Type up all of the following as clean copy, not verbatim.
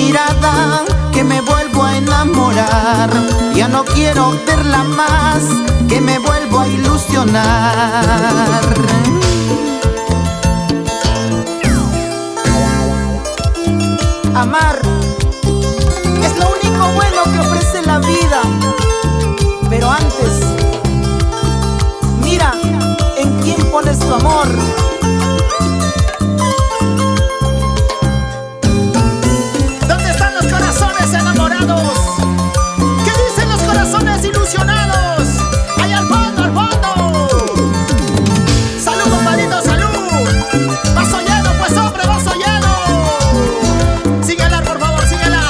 mirada que me vuelvo a enamorar. Ya no quiero verla más, que me vuelvo a ilusionar. Amar es lo único bueno que ofrece la vida. Pero antes, mira en quién pones tu amor. ¿Dónde están los corazones enamorados? ¿Qué dicen los corazones ilusionados? ¡Ahí al fondo, al fondo! ¡Salud, compadrito, salud! ¡Vaso lleno, pues hombre, vaso lleno! Síguela, por favor, síguela.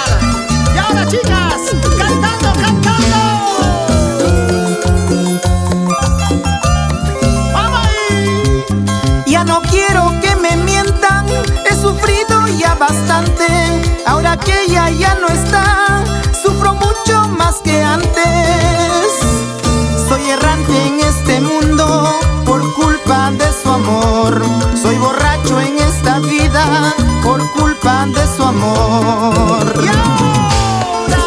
Y ahora, chicas, cantando, cantando. ¡Vamos ahí! Ya no quiero que me mientan, he sufrido ya bastante. Ahora que ella ya no está, sufro mucho más que antes. Soy errante en este mundo por culpa de su amor. Soy borracho en esta vida por culpa de su amor. ¡Y ahora!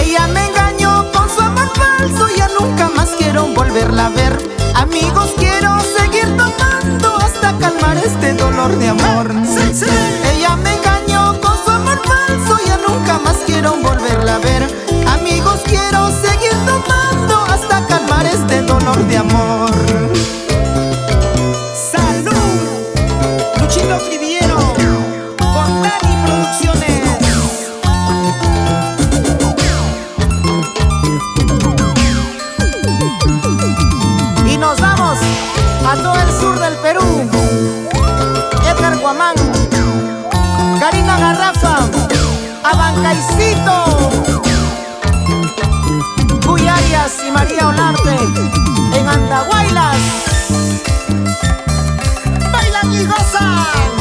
Ella me engañó con su amor falso, ya nunca más quiero volverla a ver. Amigos, quiero seguir tomando hasta calmar este dolor de amor. ¡Sí, sí! Ella me engañó con su amor falso, ya nunca más quiero volverla a ver. Amigos, quiero seguir tomando hasta calmar este dolor de amor. ¡Salud! Luchino Criviero con Dani Producciones. Y nos vamos a todo el sur del Perú. Edgar Guamán, Karina Garrafa, Abancaicito, Cuy Arias y María Olarte en Andahuaylas. ¡Bailan y gozan!